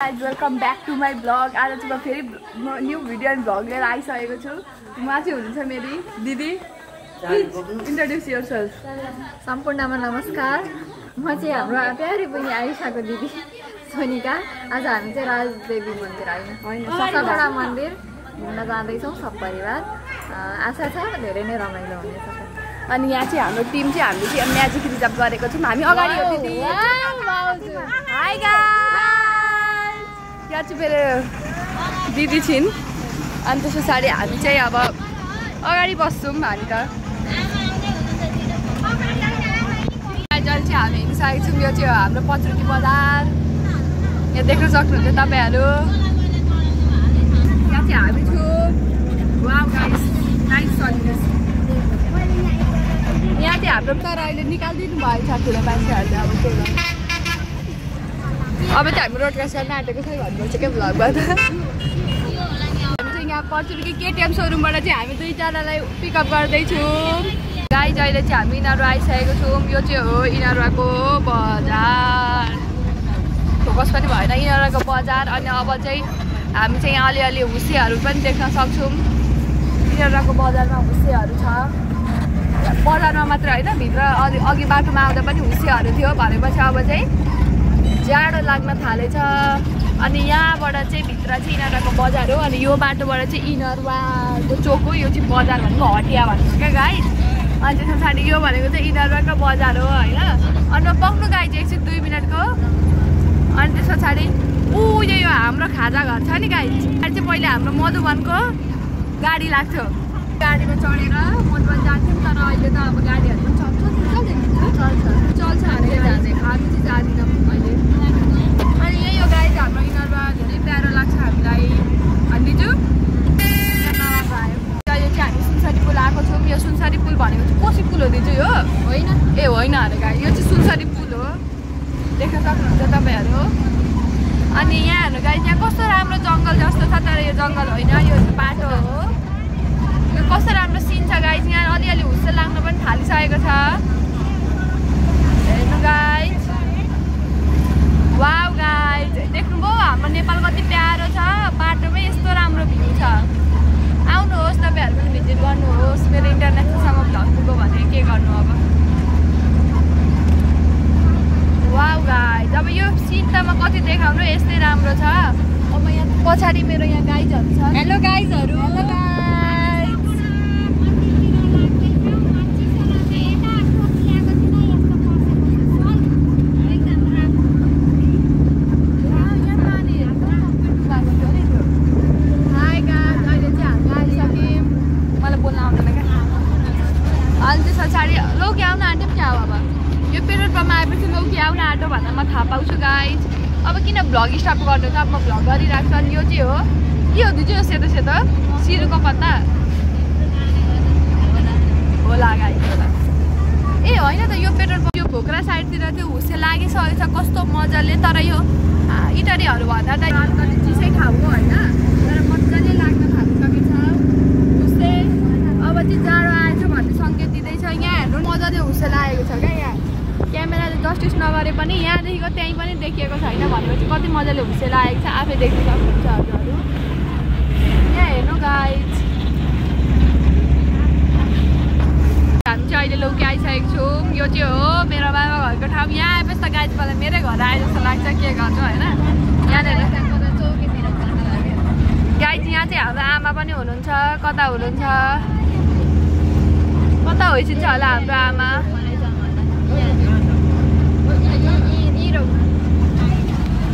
Guys, welcome back to my vlog. आज चाहिँ म फेरि न्यू भिडियो एन्ड भ्लग लिएर आइसकेको छु। उहाँ चाहिँ हुनुहुन्छ मेरी दिदी। Introduce yourself. सम्पूर्णमा नमस्कार। म चाहिँ हाम्रो प्यारी बहिनी आइसाको दिदी सोनिका। आज हामी चाहिँ राजदेवी मन्दिर होइन सखरगडा मन्दिर घुम्न जाँदैछौँ सब परिवार। आशा छ धेरै नै रमाइलो हुनेछ। अनि यहाँ चाहिँ हाम्रो टिम चाहिँ हामीले चाहिँ म्याजिक रिजर्भ गरेको छौँ। हामी अगाडि हो दिदी। High guys. यहाँ चाहिँ मेरो दिदी छिन् अनि त्यस पछाडि हामी चाहिँ अब अगाडि बस्छौँ हामी त। जहिले चाहिँ हामी हिँडिसकेको छौँ। यो चाहिँ हाम्रो पचरुकी बजार। यहाँ देख्न सक्नुहुन्छ तपाईँहरू। यहाँ चाहिँ हामी छौँ। वाउ गाइस नाइस सन्देश। यहाँ चाहिँ हाम्रो तर अहिले निकालिदिनु भएछ ठुलो मान्छेहरूले अब त्यो अब चाहिँ हामी रोड क्रस गर्न आँटेको छ भन्नुपर्छ क्या भ्लगमा त। हामी चाहिँ यहाँ पचरुकी केटिएम सोरुमबाट चाहिँ हामी दुईजनालाई पिकअप गर्दैछौँ। गाइस अहिले चाहिँ हामी यिनीहरू आइसकेको छौँ। यो चाहिँ हो यिनीहरूको बजार। फोकस पनि भएन यिनीहरूको बजार। अनि अब चाहिँ हामी चाहिँ यहाँ अलिअलि हुस्सेहरू पनि देख्न सक्छौँ। यिनीहरूको बजारमा हुस्सेहरू छ। बजारमा मात्र होइन भित्र अघि बाटोमा आउँदा पनि हुस्सेहरू थियो भनेपछि अब चाहिँ जाडो लाग्न थालेछ। अनि यहाँबाट चाहिँ भित्र चाहिँ यिनीहरूको बजार हो। अनि यो बाटोबाट चाहिँ यिनीहरूको चोक हो। यो चाहिँ बजार भनेको हटिया भनेको क्या गाइस। अनि त्यस पछाडि यो भनेको चाहिँ यिनीहरूको बजार हो होइन। अनि म पक्नु गाई चाहिँ एकछिन 2 मिनटको। अनि त्यस पछाडि यो हाम्रो खाजा घर छ नि गाइस। अहिले चाहिँ पहिले हाम्रो मधुवनको गाडी लाग्थ्यो। गाडीमा चढेर मधुवन जान्थ्यौँ। तर अहिले त अब गाडीहरू पनि चल्छ हामी चाहिँ जाँदैनौँ अहिले। अनि यही हो गाइस हाम्रो यिनीहरूमा धेरै प्यारो लाग्छ हामीलाई। अनि दिजु नराम्रो आयो। अहिले चाहिँ हामी सुनसरी पुल आएको छौँ। यो सुनसरी पुल भनेको चाहिँ कोसी पुल हो दिजु हो होइन? ए होइन अरे गाई यो चाहिँ सुनसरी पुल हो। देख्न सक्नुहुन्छ तपाईँहरू। अनि यहाँ हेर्नु गाइस यहाँ कस्तो राम्रो जङ्गल जस्तो छ। तर यो जङ्गल होइन यो बाटो हो। यो कस्तो राम्रो सिन छ गाइस। यहाँ अलिअलि हुस्से लाग्न पनि थालिसकेको छ। हेर्नु गाइस। वाउ गाइस देख्नुभयो हाम्रो नेपाल कति प्यारो छ। बाटोमै यस्तो राम्रो भ्यू छ। आउनुहोस् तपाईँहरू पनि भिजिट गर्नुहोस्। मेरो इन्टरनेसनलसम्म भ्लग पुग्यो भने के गर्नु अब। वाउ गाइस अब यो सिन त म कति देखाउनु यस्तै राम्रो छ। अब यहाँ पछाडि मेरो यहाँ गाइजहरू छ। हेलो गाइजहरू। भ्लग स्टार्ट गर्नु त अब म भ्लग गरिरहेको छु। अनि यो चाहिँ हो के हो दिजु यो सेतो सेतो सिरुको पत्ता होला गाइस होला। ए होइन त यो पेट्रोल पम्प यो भोक्रा साइडतिर त्यो हुस्से लागिसकेको छ कस्तो मजाले। तर यो इटरीहरू भन्दा त अलिकति चिसै खाएको होइन। तर मजाले लाग्न थालिसकेको छ हुस्से। अब चाहिँ जाडो आएछ भन्ने सङ्केत दिँदैछ। यहाँ हेर्नु मजाले हुस्से लागेको छ क्या। यहाँ क्यामेराले जस्टिस नगरे पनि यहाँदेखिको त्यहीँ पनि देखिएको छैन भनेपछि कति मजाले हुस्से लागेको छ। आफै देख्न सक्नुहुन्छ हजुरहरू। यहाँ हेर्नु गाइस हामी चाहिँ अहिले लौकी आइसकेको छौँ। यो चाहिँ हो मेरो बाबा घरको ठाउँ। यहाँ आएपछि त गाइस मलाई मेरै घर आए जस्तो लाग्छ के गर्नु होइन। यहाँनिर गाइस यहाँ चाहिँ हाम्रो आमा पनि हुनुहुन्छ। कता हुनुहुन्छ कता होइसिन्छ होला हाम्रो आमा।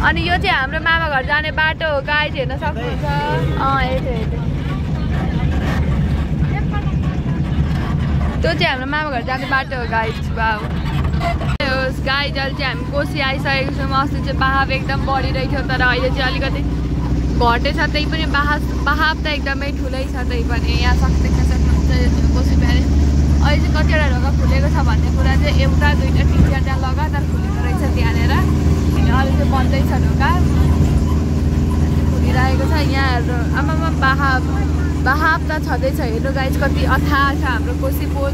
अनि यो चाहिँ हाम्रो मामा घर जाने बाटो हो गाइस हेर्न सक्नुहुन्छ। त्यो चाहिँ हाम्रो मामा घर जाने बाटो हो गाइस। वाउ गाइस अहिले चाहिँ हामी कोसी आइसकेको छौँ। अस्ति चाहिँ बहाव एकदम बढिरहेको थियो तर अहिले चाहिँ अलिकति घटेछ। त्यही पनि बहाव त एकदमै ठुलै छ। त्यही पनि यहाँ देख्न सक्नुहुन्छ कोसी प्यारेज। अहिले चाहिँ कतिवटा ढोका खुलेको छ भन्ने कुरा चाहिँ एउटा 2 3 4 लगातार खुलेको रहेछ त्यहाँनिर। अहिले चाहिँ बन्दै छ ढोका खुलिरहेको छ। यहाँ हेर्नु आमामा बहाव त छँदैछ। हेर्नु गाइस कति अथाह छ हाम्रो कोसी पुल।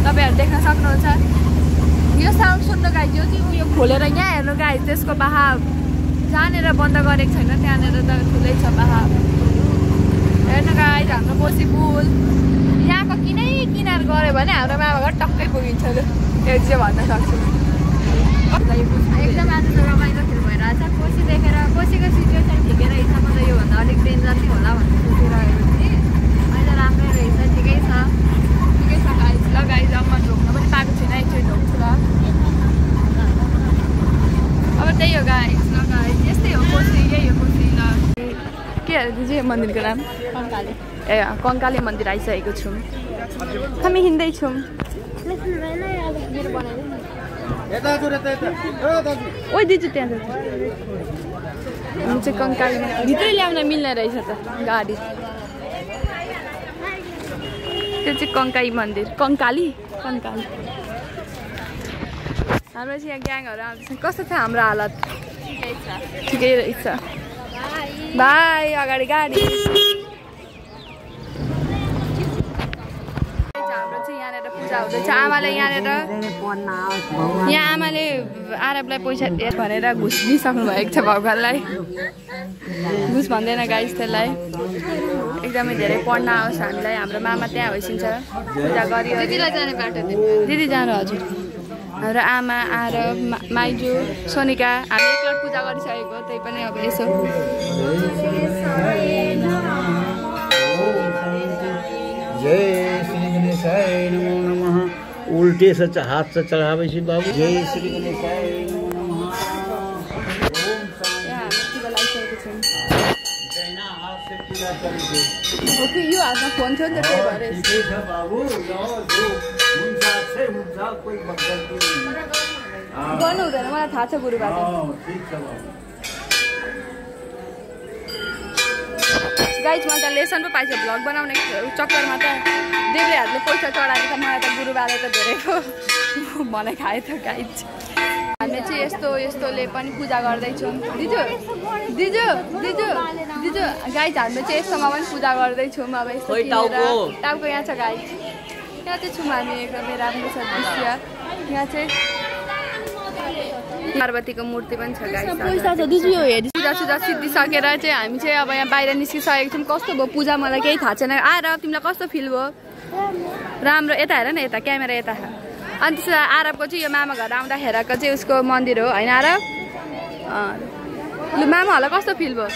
तपाईँहरू देख्न सक्नुहुन्छ। यो साउन्ड सुन्नु गाइस यो चाहिँ उयो खोलेर यहाँ हेर्नु गाइस त्यसको बहाव जहाँनिर बन्द गरेको छैन त्यहाँनिर त ठुलै छ पहाड हेर्नु गाइज हाम्रो कोसी पुल यहाँको किनार गऱ्यो भने हाम्रो मामाघर टक्कै पुगिन्छ लु यो चाहिँ भन्न सक्छु एकदम आज त रमाइलो खेल भइरहेछ कोसी देखेर कोसीको सिचुएसन ठिकै रहेछ म त योभन्दा अलिक डेन्जर नै होला भनेर सोचिरहेको थिएँ अहिले राम्रै रहेछ ठिकै छ गाइज ल गाइज अब म ढोक्न पनि पाएको छुइनँ एकचोटि ढोक्छु ल अब त्यही हो गाइज ल गाइज यस्तै हो कोसी यही हो कोसी ल के अरे दिदी मन्दिरको नाम कङ्काली ए कङ्काली मन्दिर आइसकेको छौँ हामी हिँड्दैछौँ ओइ दिजु त्यहाँ हामी चाहिँ कङ्काली भित्रै ल्याउन मिल्ने रहेछ त गाडी त्यो चाहिँ कङ्काली मन्दिर कङ्काली हाम्रो चाहिँ यहाँ ग्याङहरू आउँदैछ कस्तो छ हाम्रो हालत ठिकै रहेछ बाई अगाडि गाडी हाम्रो चाहिँ यहाँनिर पूजा हुँदैछ आमाले यहाँनिर यहाँ आमाले आरबलाई पैसा दिएर भनेर घुस दिइसक्नु भएको छ भगवान्लाई घुस भन्दैन गाइस त्यसलाई एकदमै धेरै पढ्न आओस् हामीलाई हाम्रो मामा त्यहाँ होइसिन्छ पूजा गरियो दिदीलाई जाने बाटो दिदी जानु हजुर हाम्रो आमा आरब माइजू सोनिका हामी एकलट पूजा गरिसकेको त्यही पनि अब यसो जय श्री गणेशाय नमो नमः उल्टे से हाथ से चढ़ावे बाबू जय श्री गणेशाय नमो नमः यो हातमा फोन थियो नि त त्यही भएर गर्नु हुँदैन मलाई थाहा छ गुरुबाट गाइज मलाई त लेसन पो पाइन्छ भ्लग बनाउने चक्करमा त देवले हातले पैसा चढाएको छ मलाई त गुरुबाले त धेरैको मलाई खाए त गाइज हामीले चाहिँ यस्तोले पनि पूजा गर्दैछौँ दिजु गाइज हामीले चाहिँ यस्तोमा पनि पूजा गर्दैछौँ अब यस्तो टाउको यहाँ छ गाइज यहाँ चाहिँ छौँ हामी एकदमै राम्रो छ दृश्य यहाँ चाहिँ पार्वतीको मूर्ति पनि छ गाइस पूजा सिद्धिसकेर चाहिँ हामी चाहिँ अब यहाँ बाहिर निस्किसकेको छौँ कस्तो भयो पूजा मलाई केही थाहा छैन आएर तिमीलाई कस्तो फिल भयो राम्रो यता हेर न यता क्यामेरा यता अनि त्यसो आरबको चाहिँ यो मामा घर आउँदाखेरिको चाहिँ उसको मन्दिर हो होइन आरब लु मामाहरूलाई कस्तो फिल भयो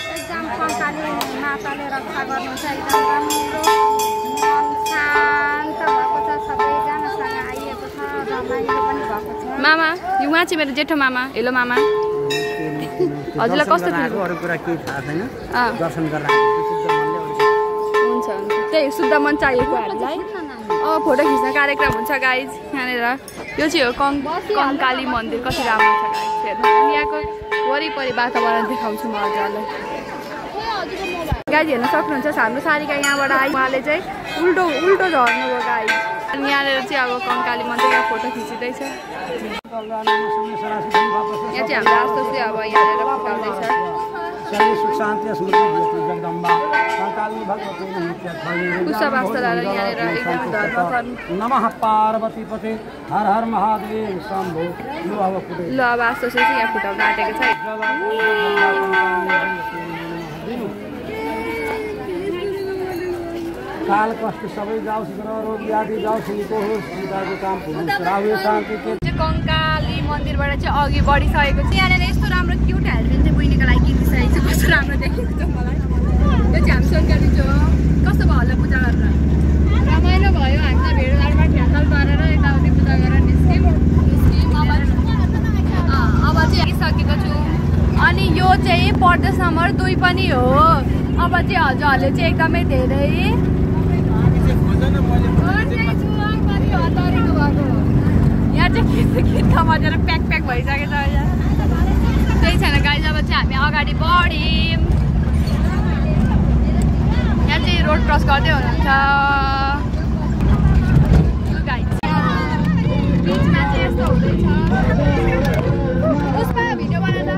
मामा यो उहाँ चाहिँ मेरो जेठो मामा हेलो मामा हजुरलाई कस्तो फिल हुन्छ त्यही शुद्ध मन चाहिएको हामीलाई अब फोटो खिच्ने कार्यक्रम हुन्छ गाइज यहाँनिर यो चाहिँ हो कङ्काली मन्दिर कति राम्रो छ गाइज हेर्नु यहाँको वरिपरि वातावरण देखाउँछु म हजुरलाई गाइज हेर्न सक्नुहुन्छ हाम्रो सारिका यहाँबाट आइ उहाँले चाहिँ उल्टो झर्नुभयो गाइज अनि यहाँनिर चाहिँ अब कङ्काली मन्दिर यहाँ फोटो खिचिँदैछ यहाँ चाहिँ हाम्रो आस्तो चाहिँ अब यहाँनिर फुटाउँदैछ नमः पार्वती पते हर हर महादेव शम्भो ल अब आस्तो चाहिँ यहाँ फुटाउन आँटेको छ काल कष्ट सबै जाओस् ग्रह रोग व्याधि जाओस् निको होस् सीताको काम पुरोस् राहु शान्ति के कङ्काली मन्दिरबाट चाहिँ अघि बढिसकेको छ यहाँनिर यस्तो राम्रो क्युट हेल्मेट चाहिँ बहिनीको लागि किनिसकेको छ कस्तो राम्रो देखेको छ मलाई यो चाहिँ हामी सोनकाली जो कस्तो भयो होला पूजा गरेर रमाइलो भयो हामी त भेडघाटमा ठ्याक्कल पारेर यताउति पूजा गरेर निस्क्यौँ अब चाहिँ आइसकेको छु अनि यो चाहिँ प्रदेश नम्बर 2 पनि हो अब चाहिँ हजुरहरूले चाहिँ एकदमै धेरै यहाँ चाहिँ खिच्दा मजाले प्याक भइसकेको छ त्यही छैन गाइज अब चाहिँ हामी अगाडि बढ्यौँ यहाँ चाहिँ रोड क्रस गर्दै हुनुहुन्छ बिचमा चाहिँ यस्तो हुँदैछ उसमा भिडियो बनाउँदा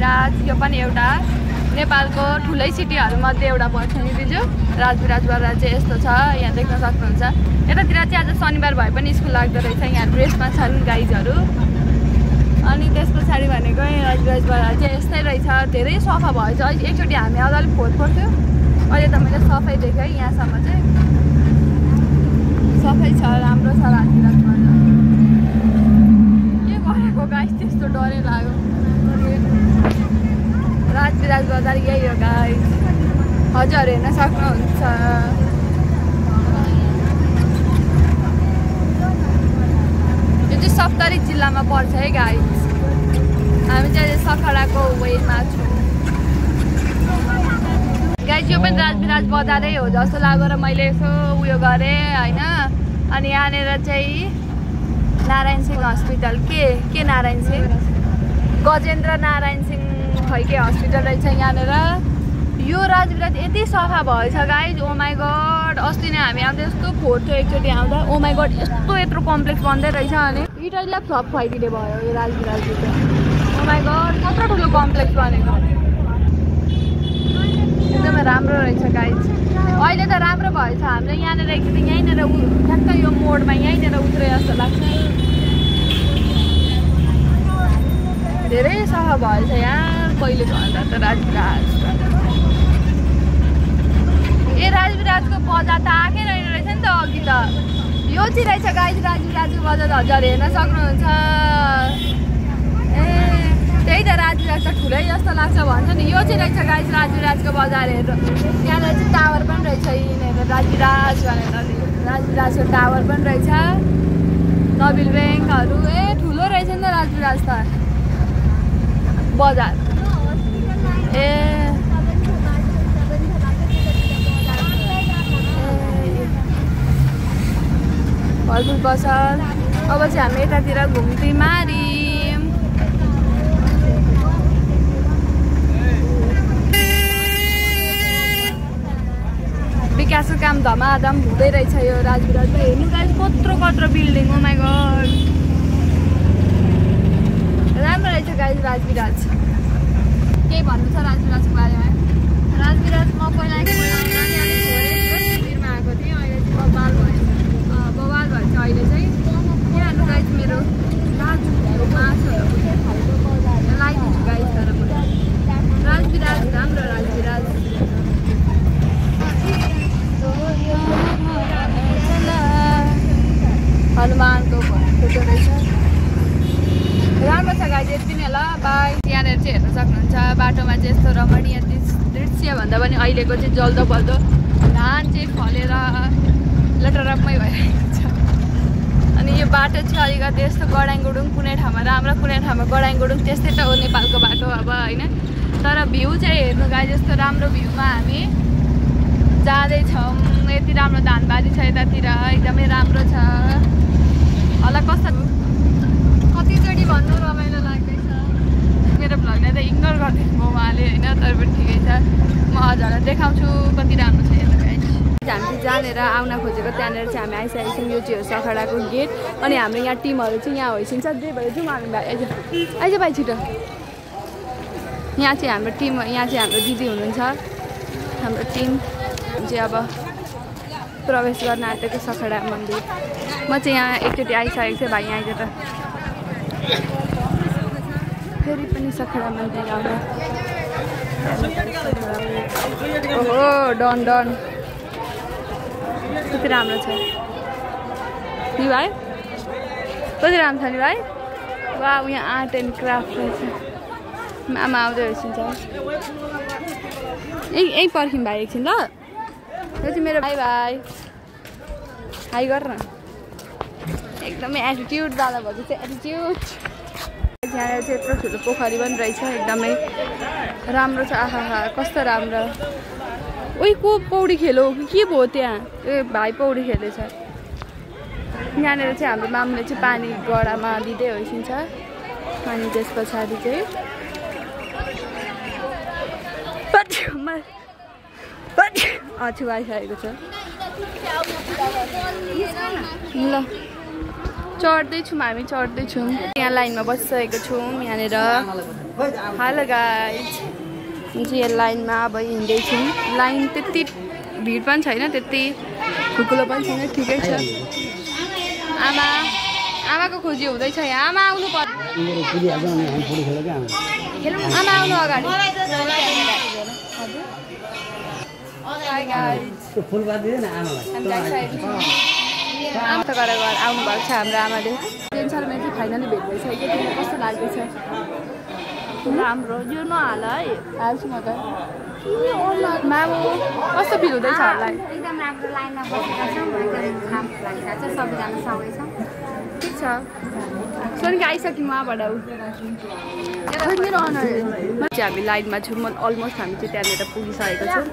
राजविराज यो पनि एउटा नेपालको ठुलै सिटीहरूमध्ये एउटा पर्छ नि दिजु राजविराजबाट चाहिँ यस्तो छ यहाँ देख्न सक्नुहुन्छ यतातिर चाहिँ आज शनिबार भए पनि स्कुल लाग्दो रहेछ यहाँ ड्रेसमा छन् गाइजहरू अनि त्यस पछाडि भनेको राजविराजबाट चाहिँ यस्तै रहेछ धेरै सफा भएछ एकचोटि हामी अलिक फोहोर पर्थ्यो अहिले त मैले सफाइ देखेँ यहाँसम्म चाहिँ सफाइ छ राम्रो छ राजविराजमा के गरेको गाइस त्यस्तो डरै लाग्यो राजविराज बजार यही हो गाइस हजुर हेर्न सक्नुहुन्छ यो चाहिँ सप्तरी जिल्लामा पर्छ है गाइस हामी चाहिँ सखडाको वेमा छौँ गाइस यो पनि राजविराज बजारै हो जस्तो लाग्यो र मैले यसो उयो गरेँ होइन अनि यहाँनिर चाहिँ नारायण सिंह हस्पिटल के नारायण सिंह गजेन्द्र नारायण सिंह खैके हस्पिटल रहेछ यहाँनिर यो राजविराज यति सफा भएछ गाइज ओ माई गड अस्ति नै हामी आउँदा यस्तो फोहोर थियो एकचोटि आउँदा ओ माई गड यत्रो कम्प्लेक्स बन्दै रहेछ अनि इटरीलाई फ्लप खुवाइदिने भयो यो राजविराजले चाहिँ ओ माई गड कत्रो ठुलो कम्प्लेक्स बनेको एकदमै राम्रो रहेछ गाइज अहिले त राम्रो भएछ हाम्रो यहाँनिर एकचोटि यहीँनिर ठ्याक्क यो मोडमा यहीँनिर उत्रे जस्तो लाग्छ धेरै सफा भएछ यहाँ पहिलेको भन्दा त राजविराज ए राजविराजको बजार त आएकै रहेछ नि त अघि त यो चाहिँ रहेछ गाइज राजविराजको बजार हजुर हेर्न सक्नुहुन्छ ए त्यही त राजविराज त ठुलै जस्तो लाग्छ भन्छ नि यो चाहिँ रहेछ गाइज राजविराजको बजार हेर्नु त्यहाँनिर चाहिँ टावर पनि रहेछ यिनीहरू राजविराज भनेर राजविराजको टावर पनि रहेछ नबिल ब्याङ्कहरू ए ठुलो रहेछ नि त राजविराज त बजार ए फलफुल पसल अब चाहिँ हामी यतातिर घुम्ती मारिम विकासको काम धमाधम हुँदै रहेछ यो राजविराजमा हेर्नु गाइस कत्रो बिल्डिङ ओ माई गड राम्रो रहेछ गाइस राजविराज केही भन्नु छ राजविराजको बारेमा राजविराज म पहिला शिविरमा आएको थिएँ अहिले चाहिँ बवाल भएछ अहिले चाहिँ यहाँ गाइस मेरो राजको मासुहरू लगाइदिन्छु गाइस तर राजविराज राम्रो राजविराज हनुमानको फोटो रहेछ राम्रो छ गाइस यति नै ल बाई यहाँनिर चाहिँ हेर्न सक्नुहुन्छ बाटोमा चाहिँ यस्तो रमणीय दृश्य भन्दा पनि अहिलेको चाहिँ जल्दो बल्दो धान चाहिँ फलेर लटरपमै भइरहेको छ अनि यो बाटो चाहिँ अलिकति यस्तो गडाङगुडुङ कुनै ठाउँमा राम्रो कुनै ठाउँमा गडाङगुडुङ त्यस्तै त हो नेपालको बाटो अब होइन तर भ्यू चाहिँ हेर्नु गाइस यस्तो राम्रो भ्यूमा हामी जाँदैछौँ यति राम्रो धानबारी छ यतातिर एकदमै राम्रो छ होला कस्तो कतिचोटि भन्नु रमाइलो लाग्दैछ मेरो भ्लगलाई त इग्नोर गरिदिनु उहाँले होइन तर पनि ठिकै छ म हजुरलाई देखाउँछु कति राम्रो छ यता गाइस हामी जानेर आउन खोजेको त्यहाँनिर चाहिँ हामी आइसकेको छौँ यो चाहिँ हो सखडाको गेट अनि हाम्रो यहाँ टिमहरू चाहिँ यहाँ होइसिन्छ त्यही भएर जाउँ हामी भाइ आइज भाइ छिटो यहाँ चाहिँ हाम्रो टिम यहाँ चाहिँ हाम्रो दिदी हुनुहुन्छ हाम्रो टिम चाहिँ अब प्रवेश गर्न आँटेको सखडा मन्दिर म चाहिँ यहाँ एकचोटि आइसकेको थिएँ भाइ यहाँ आइज त फेरि पनि सखडा मन्दिर आउँदा ओहो डन कति राम्रो छ नि भाइ कति राम्रो छ नि भाइ वा यहाँ आर्ट एन्ड क्राफ्ट रहेछ आमा आउँदै रहेछ यही पर्खौँ भाइ एकछिन ल यो चाहिँ मेरो भाइ हाई गर न एकदमै एटिट्युड दादा भएको चाहिँ एटिट्युड यहाँ चाहिँ यत्रो ठुलो पोखरी पनि रहेछ एकदमै राम्रो छ आहा कस्तो राम्रो ओइ को पौडी खेलो के भयो त्यहाँ ए भाइ पौडी खेलेछ यहाँनिर चाहिँ हाम्रो मामुले चाहिँ पानी गडामा दिँदै होइसिन्छ अनि त्यस पछाडि चाहिँ छुवाइसकेको छ ल चढ्दैछौँ हामी चढ्दैछौँ यहाँ लाइनमा बसिसकेको छौँ यहाँनिर हेलो गाइज चाहिँ लाइनमा अब हिँड्दैछौँ लाइन त्यति भिड पनि छैन त्यति ठुलो पनि छैन ठिकै छ आमाको खोजी हुँदैछ यहाँ आमा आउनु पर्छ आमा आउनु अगाडि आमा त गरेर आउनु भएको छ हाम्रो आमाले टेन्सनमा चाहिँ फाइनली भेट भइसक्यो तिमीलाई कस्तो लाग्दैछ राम्रो यो नहाल है हाल्छु म त मामु कस्तो फिल हुँदैछ हामीलाई एकदम राम्रो लाइनमा बसेका छौँ एकदम राम्रो लागिरहेको छ सबैजना सँगै छौँ ठिक छ सोनिका आइसक्यौँ उहाँबाट मेरो अनर चाहिँ हामी लाइनमा छौँ अलमोस्ट हामी चाहिँ त्यहाँनिर पुगिसकेको छौँ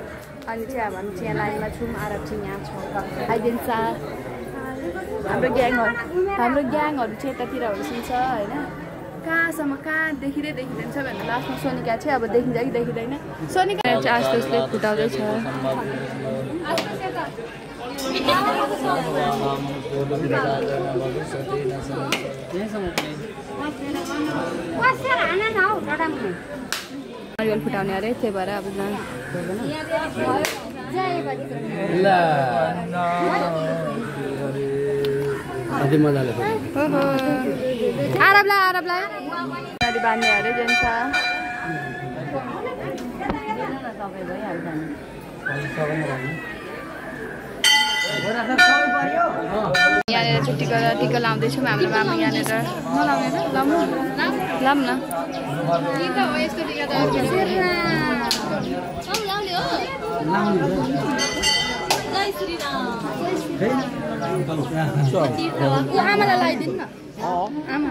अनि चाहिँ अब हामी चाहिँ यहाँ लाइनमा छौँ आरब चाहिँ यहाँ छौँ आइदिन्छ हाम्रो ग्याङहरू चाहिँ यतातिर हुन्छन्छ होइन कहाँसम्म कहाँ देखिँदैन छ भने लास्टमा सोनिका चाहिँ अब देखिन्छ कि देखिँदैन सोनिका चाहिँ आस्ते आस्ते फुटाउँदैछ नरिवल फुटाउने अरे त्यही भएर अब आरबलाई बाँध्ने अरे जान्छ यहाँनिर चाहिँ टिका लाउँदैछौँ हाम्रो मामा यहाँनिर नलाउने लाउँ न आमालाई लगाइदिनु न आमा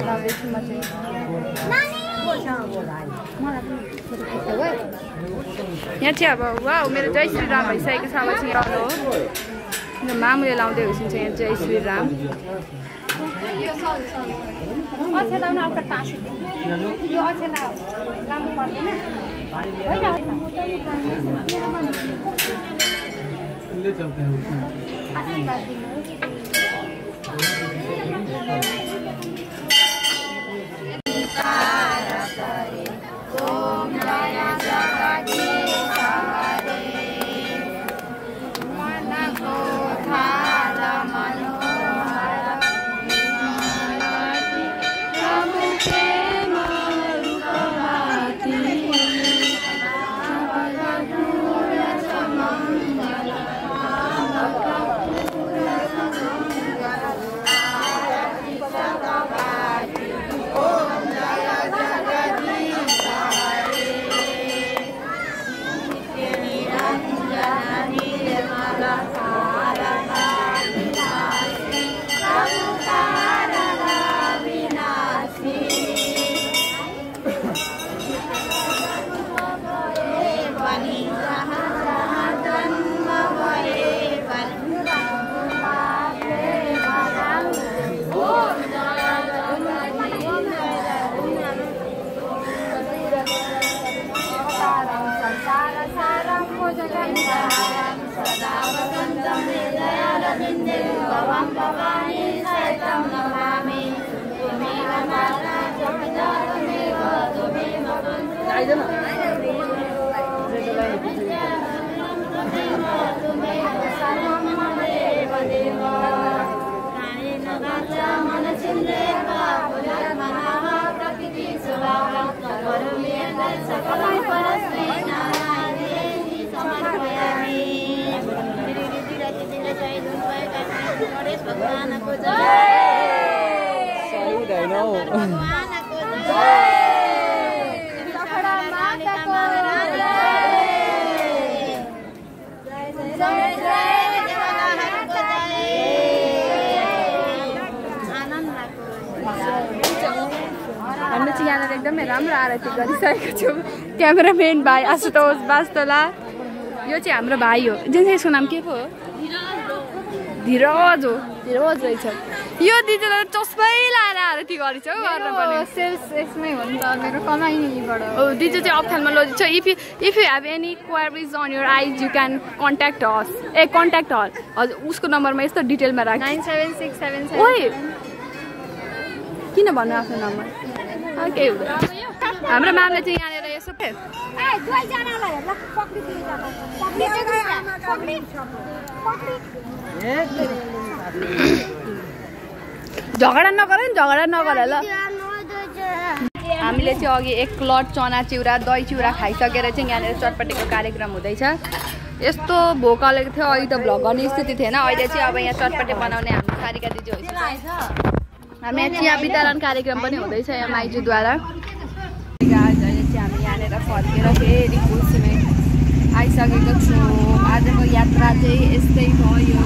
लाउँदैछु म चाहिँ यहाँ चाहिँ अब वा मेरो जय श्रीराम भइसकेको छ अब चाहिँ आउनु हो मामुले लाउँदै हुन्छ यहाँ जय श्रीराम हामीले चाहिँ यहाँनिर एकदमै राम्रो आरती गरिसकेको छौँ क्यामेराम्यान भाइ आशुतोष बास्तोला यो चाहिँ हाम्रो भाइ हो जुन चाहिँ यसको नाम के पो हो धीरज हो धीरज रहेछ यो दिदीलाई चस्मै लाएर आरती गरेछ हौ गर्न पनि सेल्स यसमै हो नि त मेरो कमाइ नि यहीबाट हो दिदी चाहिँ अप्थालमोलोजी छ if you have any queries on your eyes you can contact us contact her हजुर उसको नम्बरमा यस्तो डिटेलमा राख 97677 ओइ किन भन्नु आफ्नो नम्बर केही हुँदैन हाम्रो मामले चाहिँ यहाँनिर यसो झगडा नगर नि झगडा नगर ल हामीले चाहिँ अघि 1 लट चना चिउरा दही चिउरा खाइसकेर चाहिँ यहाँनिर चटपटेको कार्यक्रम हुँदैछ यस्तो भोक लागेको थियो अहिले त भ्लग गर्ने स्थिति थिएन अहिले चाहिँ अब यहाँ चटपटे बनाउने हाम्रो सारिका दिदी होइन हामी यहाँ चिया वितरण कार्यक्रम पनि हुँदैछ यहाँ माइजूद्वारा अहिले चाहिँ हामी यहाँनिर फर्केर फेरि कुलसिमे आइसकेको छौँ आजको यात्रा चाहिँ यस्तै भयो